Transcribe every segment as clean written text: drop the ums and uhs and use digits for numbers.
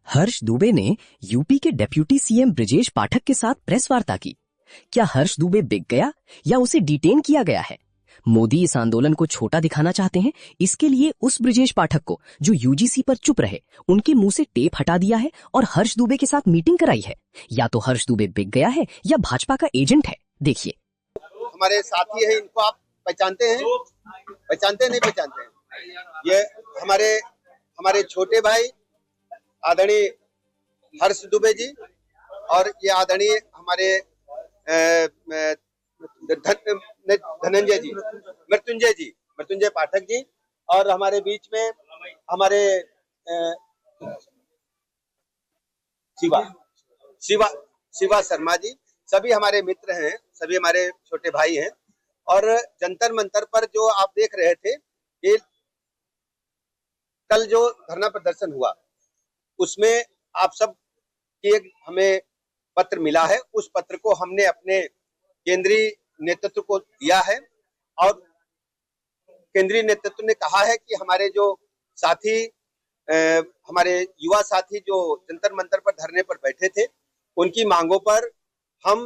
हर्ष दुबे ने यूपी के deputy CM Brajesh Pathak के साथ प्रेस वार्ता की। क्या हर्ष दुबे बिक गया या उसे डिटेन किया गया है? मोदी इस आंदोलन को छोटा दिखाना चाहते हैं। इसके लिए उस ब्रजेश पाठक को जो यूजीसी पर चुप रहे, उनके मुंह से टेप हटा दिया है और हर्ष दुबे के साथ मीटिंग कराई है। या तो हर्ष दुबे बिक गया है या भाजपा का एजेंट है। देखिए, हमारे साथी है, इनको आप पहचानते हैं? पहचानते नहीं पहचानते हैं? ये हमारे छोटे भाई आदरणीय हर्ष दुबे जी और ये आदरणीय हमारे धनंजय जी, मृत्युंजय पाठक जी, और हमारे बीच में हमारे शिवा शर्मा जी, सभी हमारे मित्र हैं, सभी हमारे छोटे भाई हैं। और जंतर मंतर पर जो आप देख रहे थे, ये कल जो धरना प्रदर्शन हुआ उसमें आप सब की एक हमें पत्र मिला है। उस पत्र को हमने अपने केंद्रीय नेतृत्व को दिया है और केंद्रीय नेतृत्व ने कहा है कि हमारे जो साथी, हमारे युवा साथी जो जंतर मंतर पर धरने पर बैठे थे, उनकी मांगों पर हम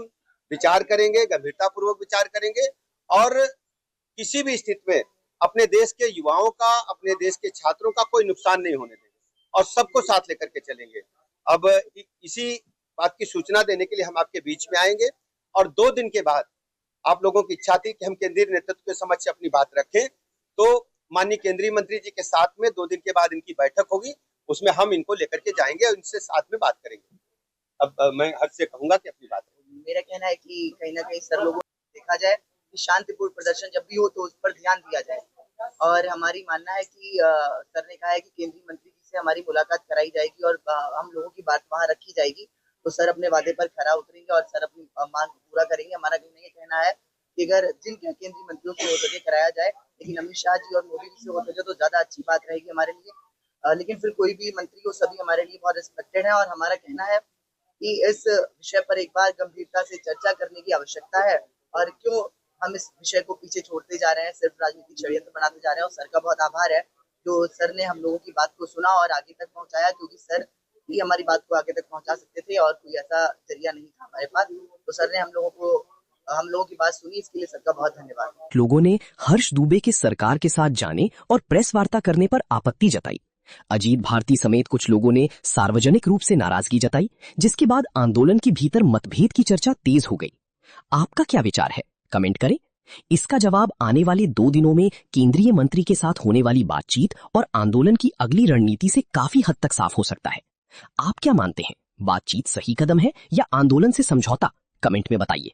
विचार करेंगे, गंभीरता पूर्वक विचार करेंगे और किसी भी स्थिति में अपने देश के युवाओं का, अपने देश के छात्रों का कोई नुकसान नहीं होने देंगे और सबको साथ लेकर के चलेंगे। अब इसी बात की सूचना देने के लिए हम आपके बीच में आएंगे और 2 दिन के बाद आप लोगों की इच्छा थी कि हम केंद्रीय नेतृत्व के समक्ष अपनी बात रखें, तो माननीय केंद्रीय मंत्री जी के साथ में 2 दिन के बाद इनकी बैठक होगी, उसमें हम इनको लेकर के जाएंगे और इनसे साथ में बात करेंगे। अब मैं हर्ष से कहूंगा कि अपनी बात करें। मेरा कहना है कि कहीं ना कहीं सर लोगों को देखा जाए कि शांतिपूर्ण प्रदर्शन जब भी हो तो उस पर ध्यान दिया जाए और हमारी मानना है कि सर ने कहा है कि केंद्रीय मंत्री जी से हमारी मुलाकात कराई जाएगी और हम लोगों की बात वहां रखी जाएगी, तो सर अपने वादे पर खरा उतरेंगे और सर अपनी मांग पूरा करेंगे। हमारा ये कहना है कि अगर जिन केंद्रीय मंत्रियों से हो सके कराया जाए, लेकिन अमित शाह जी और मोदी जी से हो सके तो ज्यादा अच्छी बात रहेगी हमारे लिए। लेकिन फिर कोई भी मंत्री हो, सभी हमारे लिए बहुत रिस्पेक्टेड है और हमारा कहना है कि इस विषय पर एक बार गंभीरता से चर्चा करने की आवश्यकता है। और क्यों हम इस विषय को पीछे छोड़ते जा रहे हैं, सिर्फ राजनीतिक षड्यंत्र बनाते जा रहे हैं। और सर का बहुत आभार है जो सर ने हम लोगों की बात को सुना और आगे तक पहुंचाया, क्योंकि सर ही हमारी बात को आगे तक पहुंचा सकते थे और कोई ऐसा जरिया नहीं था हमारे पास। तो सर ने हम लोगों की बात सुनी, इसके लिए सर का बहुत धन्यवाद। लोगों ने हर्ष दुबे के सरकार के साथ जाने और प्रेस वार्ता करने पर आपत्ति जताई। अजीत भारती समेत कुछ लोगों ने सार्वजनिक रूप से नाराजगी जताई, जिसके बाद आंदोलन के भीतर मतभेद की चर्चा तेज हो गई। आपका क्या विचार है? कमेंट करें। इसका जवाब आने वाले 2 दिनों में केंद्रीय मंत्री के साथ होने वाली बातचीत और आंदोलन की अगली रणनीति से काफी हद तक साफ हो सकता है। आप क्या मानते हैं? बातचीत सही कदम है या आंदोलन से समझौता? कमेंट में बताइए।